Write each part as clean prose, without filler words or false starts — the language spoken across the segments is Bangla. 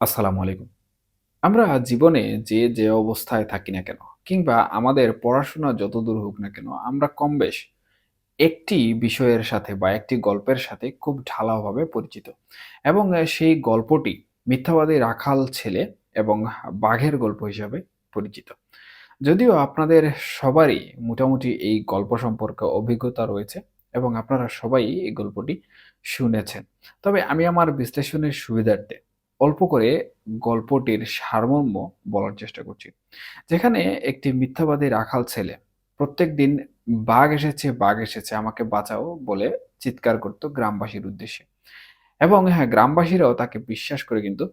আসসালামু আলাইকুম। আমরা জীবনে যে অবস্থায় থাকি না কেন কিংবা আমাদের পড়াশোনা যতদূর হোক না কেন, আমরা কমবেশ একটি বিষয়ের সাথে বা একটি গল্পের সাথে খুব ঢালাওভাবে পরিচিত। এবং সেই গল্পটি মিথ্যাবাদী রাখাল ছেলে এবং বাঘের গল্প হিসাবে পরিচিত। যদিও আপনাদের সবারই মোটামুটি এই গল্প সম্পর্কে অভিজ্ঞতা রয়েছে এবং আপনারা সবাই এই গল্পটি শুনেছেন। তবে আমি আমার বিশ্লেষণের সুবিধার্থে অল্প করে গল্পটির সারমর্ম বলার চেষ্টা করছি। যেখানে একটি মিথ্যাবাদী রাখাল ছেলে প্রত্যেকদিন বাঘ এসেছে আমাকে বাঁচাও বলে চিৎকার করত গ্রামবাসীর উদ্দেশ্যে। এবং হ্যাঁ, গ্রামবাসীরাও তাকে বিশ্বাস করে কিন্তু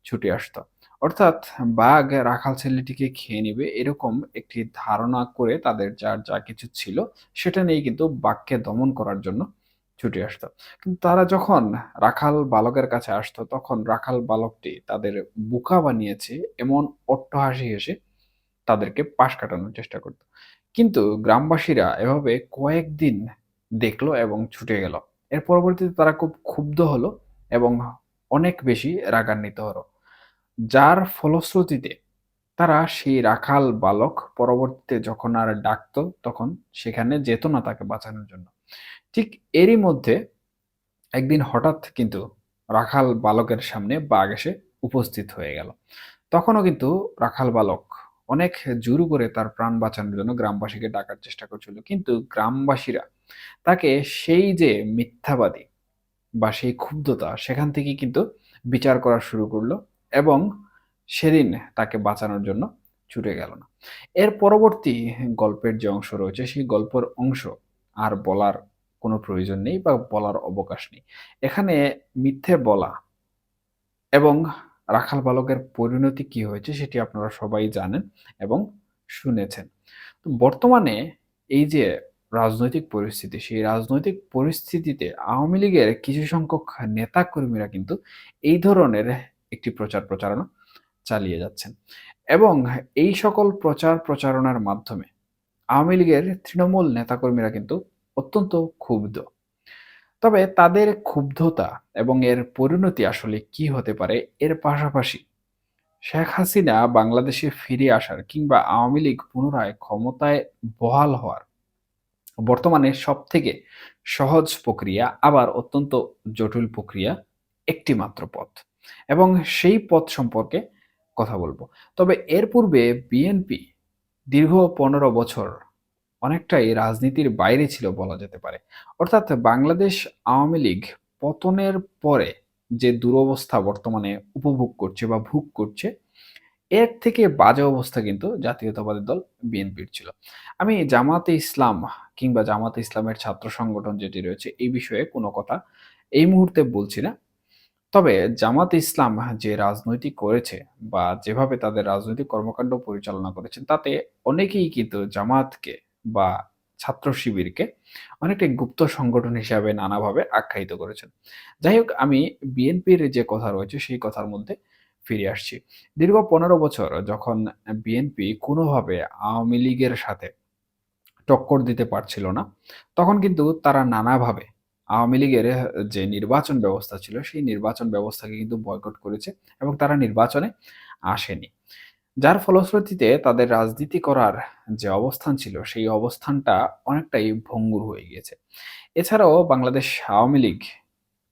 ছুটে আসতো। অর্থাৎ বাঘ রাখাল ছেলেটিকে খেয়ে নিবে এরকম একটি ধারণা করে তাদের যার যা কিছু ছিল সেটা নিয়েই কিন্তু বাঘকে দমন করার জন্য ছুটে আসতো। কিন্তু তারা যখন রাখাল বালকের কাছে আসতো তখন রাখাল বালকটি তাদের বোকা বানিয়েছে এমন অট্টহাসি হেসে তাদেরকে পাশ কাটানোর চেষ্টা করত। কিন্তু গ্রামবাসীরা এভাবে কয়েকদিন দেখলো এবং ছুটে গেল। এর পরবর্তীতে তারা খুব ক্ষুব্ধ হলো এবং অনেক বেশি রাগান্বিত হলো। যার ফলশ্রুতিতে তারা সেই রাখাল বালক পরবর্তীতে যখন আর ডাকতো তখন সেখানে যেত না তাকে বাঁচানোর জন্য। ঠিক এরই মধ্যে একদিন হঠাৎ কিন্তু রাখাল বালকের সামনে বাঘ এসে উপস্থিত হয়ে গেল। তখনও কিন্তু রাখাল বালক অনেক জোর করে তার প্রাণ বাঁচানোর জন্য গ্রামবাসীকে ডাকার চেষ্টা করছিল। কিন্তু গ্রামবাসীরা তাকে সেই যে মিথ্যাবাদী বা সেই ক্ষুব্ধতা সেখান থেকেই কিন্তু বিচার করা শুরু করলো এবং সেদিন তাকে বাঁচানোর জন্য ছুটে গেল না। এর পরবর্তী গল্পের যে অংশ রয়েছে সেই গল্পের অংশ আর বলার কোনো প্রয়োজন নেই বা বলার অবকাশ নেই। এখানে মিথ্যে বলা এবং রাখাল বালকের পরিণতি কি হয়েছে সেটি আপনারা সবাই জানেন এবং শুনেছেন। তো বর্তমানে এই যে রাজনৈতিক পরিস্থিতি, সেই রাজনৈতিক পরিস্থিতিতে আওয়ামী লীগের কিছু সংখ্যক নেতাকর্মীরা কিন্তু এই ধরনের একটি প্রচার প্রচারণা চালিয়ে যাচ্ছেন। এবং এই সকল প্রচার প্রচারণার মাধ্যমে আওয়ামী লীগের তৃণমূল নেতাকর্মীরা কিন্তু অত্যন্ত ক্ষুব্ধ। তবে তাদের ক্ষুব্ধতা এবং এর পরিণতি আসলে কি হতে পারে এর পাশাপাশি শেখ হাসিনা বাংলাদেশে ফিরে আসার কিংবা আওয়ামী লীগ পুনরায় ক্ষমতায় বহাল হওয়ার বর্তমানে সবথেকে সহজ প্রক্রিয়া আবার অত্যন্ত জটিল প্রক্রিয়া একটি মাত্র পথ এবং সেই পথ সম্পর্কে কথা বলবো। তবে এর পূর্বে বিএনপি দীর্ঘ ১৫ বছর অনেকটাই রাজনীতির বাইরে ছিল বলা যেতে পারে। অর্থাৎ বাংলাদেশ আওয়ামী লীগ পতনের পরে যে দুরবস্থা বর্তমানে উপভোগ করছে বা ভোগ করছে এর থেকে বাজে অবস্থা কিন্তু জাতীয়তাবাদী দল বিএনপির ছিল। আমি জামাতে ইসলাম কিংবা জামাতে ইসলামের ছাত্র সংগঠন যেটি রয়েছে এই বিষয়ে কোনো কথা এই মুহূর্তে বলছি না। তবে জামাতে ইসলাম যে রাজনৈতিক করেছে বা যেভাবে তাদের রাজনৈতিক কর্মকাণ্ড পরিচালনা করেছেন তাতে অনেকেই কিন্তু জামাতকে বা ছাত্র শিবিরকে অনেকটাই গুপ্ত সংগঠন হিসাবে নানাভাবে আখ্যায়িত করেছেন। যাই হোক আমি বিএনপির যে কথা রয়েছে সেই কথার মধ্যে ফিরে আসছি। দীর্ঘ ১৫ বছর যখন বিএনপি কোনোভাবে আওয়ামী লীগের সাথে টক্কর দিতে পারছিল না, তখন কিন্তু তারা নানাভাবে আওয়ামী লীগের যে নির্বাচন ব্যবস্থা ছিল, সেই নির্বাচন ব্যবস্থাকে কিন্তু বয়কট করেছে এবং তারা নির্বাচনে আসেনি। যার ফলশ্রুতিতে তাদের রাজনীতি করার যে অবস্থান ছিল, সেই অবস্থানটা অনেকটাই ভঙ্গুর হয়ে গিয়েছে। এছাড়াও বাংলাদেশ আওয়ামী লীগ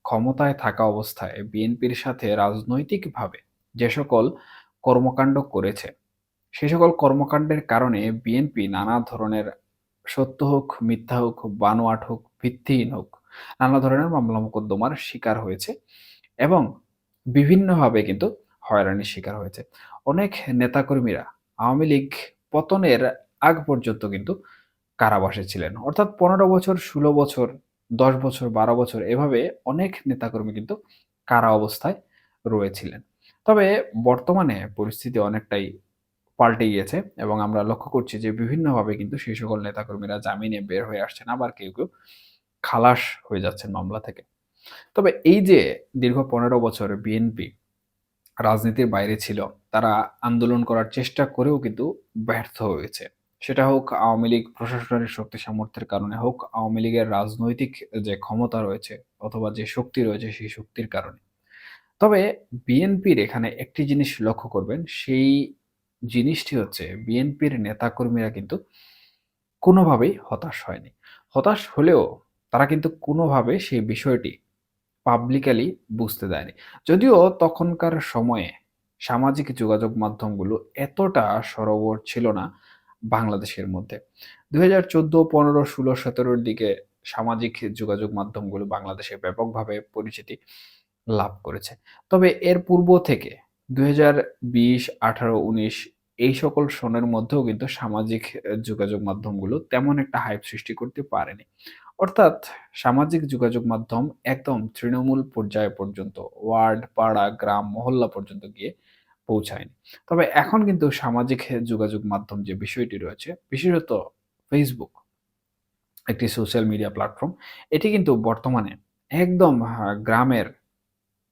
ক্ষমতায় থাকা অবস্থায় বিএনপির সাথে রাজনৈতিকভাবে যে সকল কর্মকাণ্ড করেছে, সে সকল কর্মকাণ্ডের কারণে বিএনপি নানা ধরনের সত্য হোক, মিথ্যা হোক, বানোয়াট হোক, ভিত্তিহীন হোক, নানা ধরনের মামলা মোকদ্দমার শিকার হয়েছে এবং বিভিন্নভাবে কিন্তু হয়রানির শিকার হয়েছে। অনেক নেতাকর্মীরা আওয়ামী লীগ পতনের আগ পর্যন্ত কিন্তু কারাবাসে ছিলেন। অর্থাৎ ১৫ বছর, ১৬ বছর, ১০ বছর, ১২ বছর এভাবে অনেক নেতাকর্মী কিন্তু কারা অবস্থায় রয়েছিলেন। তবে বর্তমানে পরিস্থিতি অনেকটাই পাল্টে গিয়েছে এবং আমরা লক্ষ্য করছি যে বিভিন্নভাবে কিন্তু সেই সকল নেতাকর্মীরা জামিনে বের হয়ে আসছেন। আবার কেউ খালাস হয়ে যাচ্ছেন মামলা থেকে। তবে এই যে দীর্ঘ ১৫ বছর বিএনপি রাজনীতির বাইরে ছিল, তারা আন্দোলন করার চেষ্টা করেও কিন্তু ব্যর্থ হয়েছে। সেটা হোক আওয়ামী লীগ প্রশাসনের শক্তি সামর্থ্যের কারণে হোক, আওয়ামী লীগের রাজনৈতিক যে ক্ষমতা রয়েছে অথবা যে শক্তি রয়েছে সেই শক্তির কারণে। তবে বিএনপির এখানে একটি জিনিস লক্ষ্য করবেন, সেই জিনিসটি হচ্ছে বিএনপির নেতাকর্মীরা কিন্তু কোনোভাবেই হতাশ হয়নি। হতাশ হলেও তারা কিন্তু কোনোভাবে সেই বিষয়টি পাবলিকালি বুঝতে দেয়নি। যদিও তখনকার সময়ে সামাজিক যোগাযোগ মাধ্যমগুলো এতটা সরবর ছিল না বাংলাদেশের মধ্যে। ২০১৪, ১৫, ১৬, ১৭ র দিকে সামাজিক যোগাযোগ মাধ্যমগুলো বাংলাদেশে ব্যাপকভাবে পরিচিতি লাভ করেছে। তবে এর পূর্ব থেকে ২০২০, ১৮, ১৯ এই সকল সনের মধ্যেও কিন্তু সামাজিক যোগাযোগ মাধ্যমগুলো তেমন একটা হাইপ সৃষ্টি করতে পারেনি। অর্থাৎ সামাজিক যোগাযোগ মাধ্যম একদম তৃণমূল পর্যায় পর্যন্ত, ওয়ার্ড, পাড়া, গ্রাম, মহল্লা পর্যন্ত গিয়ে পৌঁছায়নি। তবে এখন কিন্তু সামাজিক যোগাযোগ মাধ্যম যে বিষয়টি রয়েছে, বিশেষত Facebook, একটি সোশ্যাল মিডিয়া প্ল্যাটফর্ম, এটি কিন্তু বর্তমানে একদম গ্রামের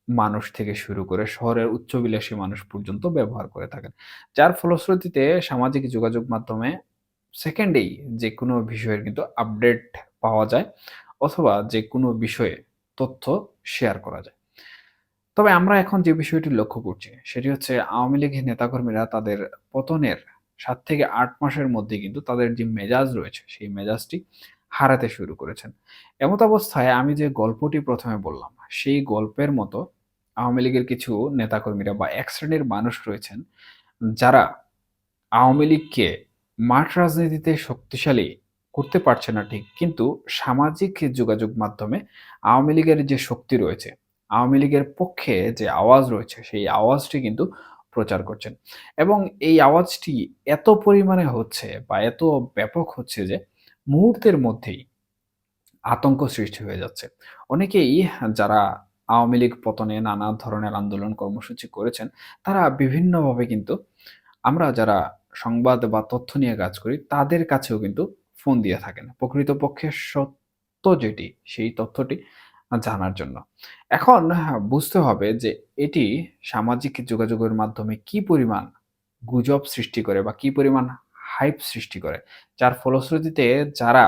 মানুষ থেকে শুরু করে শহরের উচ্চবিলাসী মানুষ পর্যন্ত ব্যবহার করে থাকেন। যার ফলশ্রুতিতে সামাজিক যোগাযোগ মাধ্যমে সেকেন্ডেই যেকোনো বিষয়ের কিন্তু আপডেট পাওয়া যায় অথবা যেকোনো বিষয়ে তথ্য শেয়ার করা যায়। তবে আমরা এখন যে বিষয়টি লক্ষ্য করছি সেটি হচ্ছে আওয়ামী লীগের নেতাকর্মীরা তাদের পতনের ৭ থেকে ৮ মাসের মধ্যে কিন্তু তাদের যে মেজাজ রয়েছে সেই মেজাজটি হারাতে শুরু করেছেন। এমত অবস্থায় আমি যে গল্পটি ১ম এ বললাম, সেই গল্পের মতো আওয়ামী লীগের কিছু নেতাকর্মীরা বা এক শ্রেণীর মানুষ রয়েছেন যারা আওয়ামী লীগকে মাঠ রাজনীতিতে শক্তিশালী করতে পারছে না ঠিক, কিন্তু সামাজিক যোগাযোগ মাধ্যমে আওয়ামী লীগের যে শক্তি রয়েছে, আওয়ামী লীগের পক্ষে যে আওয়াজ রয়েছে, সেই আওয়াজটি কিন্তু প্রচার করছেন। এবং এই আওয়াজটি এত পরিমাণে হচ্ছে বা এত ব্যাপক হচ্ছে যে মুহূর্তের মধ্যেই আতঙ্ক সৃষ্টি হয়ে যাচ্ছে। অনেকেই যারা আওয়ামী লীগ পতনে নানা ধরনের আন্দোলন কর্মসূচি করেছেন, তারা বিভিন্নভাবে কিন্তু আমরা যারা সংবাদ বা তথ্য নিয়ে কাজ করি, তাদের কাছেও কিন্তু ফোন দিয়ে থাকেন। প্রকৃতপক্ষে সত্য যেটি, সেই তথ্যটি জানার জন্য। এখন বুঝতে হবে যে এটি সামাজিক যোগাযোগের মাধ্যমে কি পরিমাণ গুজব সৃষ্টি করে বা কি পরিমাণ হাইপ সৃষ্টি করে। যার ফলশ্রুতিতে যারা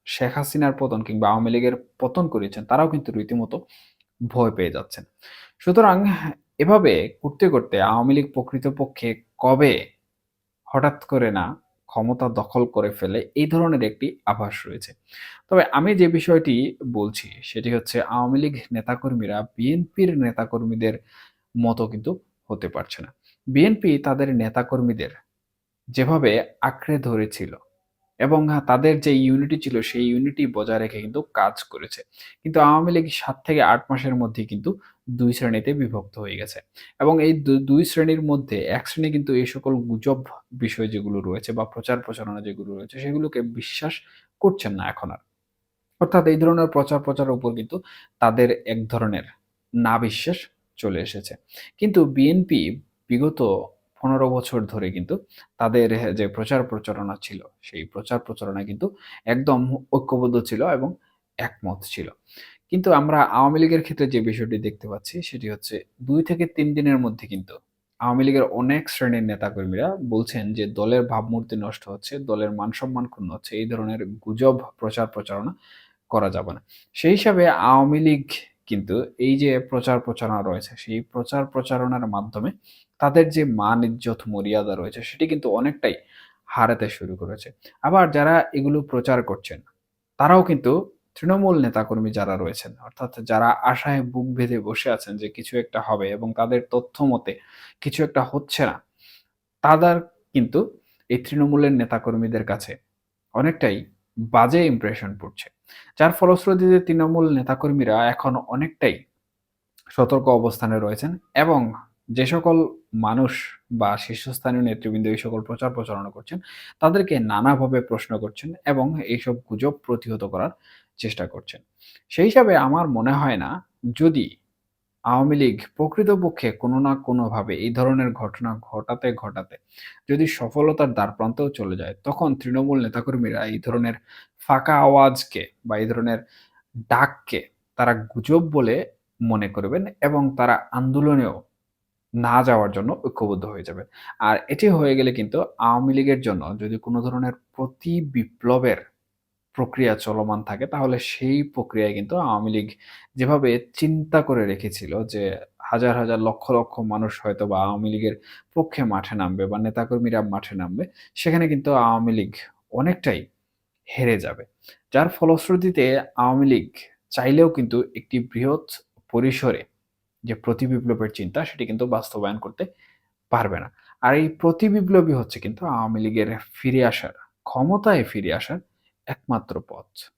শেখ হাসিনার পতন কিংবা আওয়ামী লীগের পতন করেছেন, তারাও কিন্তু রীতিমতো ভয় পেয়ে যাচ্ছেন। সুতরাং এভাবে করতে, করতে আওয়ামী লীগ প্রকৃতপক্ষে কবে হঠাৎ করে না ক্ষমতা দখল করে ফেলে, এই ধরনের একটি আভাস রয়েছে। তবে আমি যে বিষয়টি বলছি সেটি হচ্ছে আওয়ামী লীগ নেতাকর্মীরা বিএনপির নেতাকর্মীদের মতো কিন্তু হতে পারছে না। বিএনপি তাদের নেতাকর্মীদের যেভাবে আঁকড়ে ধরেছিল এবং তাদের যে ইউনিটি ছিল সেই ইউনিটি বজায় রেখে কিন্তু কাজ করেছে। কিন্তু আওয়ামী লীগ ৭ থেকে ৮ মাসের মধ্যেই কিন্তু ২ শ্রেণীতে বিভক্ত হয়ে গেছে। এবং এই ২ শ্রেণীর মধ্যে এক শ্রেণী কিন্তু এই সকল গুজব বিষয় যেগুলো রয়েছে বা প্রচার প্রচারণা যেগুলো রয়েছে সেগুলোকে বিশ্বাস করছেন না এখন আর। অর্থাৎ এই ধরনের প্রচারের উপর কিন্তু তাদের এক ধরনের না বিশ্বাস চলে এসেছে। কিন্তু বিএনপি বিগত ১৫ বছর ধরে কিন্তু তাদের যে প্রচার প্রচারণা ছিল, সেই প্রচার প্রচারণায় কিন্তু একদম ঐক্যবদ্ধ ছিল এবং একমত ছিল। কিন্তু আমরা আওয়ামী লীগের ক্ষেত্রে যে বিষয়টি দেখতে পাচ্ছি সেটি হচ্ছে ২ থেকে ৩ দিনের মধ্যে কিন্তু আওয়ামী লীগের অনেক শ্রেণীর নেতাকর্মীরা বলছেন যে দলের ভাবমূর্তি নষ্ট হচ্ছে, দলের মান-সম্মান ক্ষুণ্ণ হচ্ছে। এই ধরনের গুজব প্রচার প্রচারণা করা যাবে না। সেই হিসাবে আওয়ামী লীগ কিন্তু এই যে প্রচার প্রচারণা রয়েছে, সেই প্রচার প্রচারণার মাধ্যমে তাদের যে মান ইজ্জত মর্যাদা রয়েছে সেটি কিন্তু অনেকটাই হারাতে শুরু করেছে। আবার যারা এগুলো প্রচার করছেন, তারাও কিন্তু তৃণমূল নেতাকর্মী যারা রয়েছেন, অর্থাৎ যারা আশায় বুক বেঁধে বসে আছেন যে কিছু একটা হবে এবং তাদের তথ্য মতে কিছু একটা হচ্ছে না, তাদের কিন্তু এই তৃণমূলের নেতাকর্মীদের কাছে অনেকটাই বাজে ইমপ্রেশন পড়ছে। যার ফলশ্রুতিতে তৃণমূল নেতাকর্মীরা এখন অনেকটাই সতর্ক অবস্থানে রয়েছেন এবং যে সকল মানুষ বা শীর্ষস্থানীয় নেতৃবৃন্দ এই সকল প্রচার প্রচারণা করছেন, তাদেরকে নানাভাবে প্রশ্ন করছেন এবং এইসব গুজব প্রতিহত করার চেষ্টা করছেন। সেই হিসাবে আমার মনে হয় না, যদি আওয়ামী লীগ প্রকৃতপক্ষে কোনো না কোনোভাবে এই ধরনের ঘটনা ঘটাতে, ঘটাতে যদি সফলতার দ্বারপ্রান্তেও চলে যায়, তখন তৃণমূল নেতাকর্মীরা এই ধরনের ফাঁকা আওয়াজকে বা এই ধরনের ডাককে তারা গুজব বলে মনে করবেন এবং তারা আন্দোলনেও না যাওয়ার জন্য ঐক্যবদ্ধ হয়ে যাবে। আর এটি হয়ে গেলে কিন্তু আওয়ামী লীগের জন্য যদি কোনো ধরনের বিপ্লবের প্রক্রিয়া চলমান থাকে, তাহলে সেই প্রক্রিয়ায় কিন্তু আওয়ামী লীগ যেভাবে চিন্তা করে রেখেছিল যে হাজার, হাজার লক্ষ, লক্ষ মানুষ হয়তোবা আওয়ামী লীগের পক্ষে মাঠে নামবে বা নেতাকর্মীরা মাঠে নামবে, সেখানে কিন্তু আওয়ামী লীগ অনেকটাই হেরে যাবে। যার ফলশ্রুতিতে আওয়ামী লীগ চাইলেও কিন্তু একটি বৃহৎ পরিসরে যে প্রতিবিপ্লবের চিন্তা সেটি কিন্তু বাস্তবায়ন করতে পারবে না। আর এই প্রতিবিপ্লবই হচ্ছে কিন্তু আওয়ামী লীগের ফিরে আসার, ক্ষমতায় ফিরে আসার একমাত্র পথ।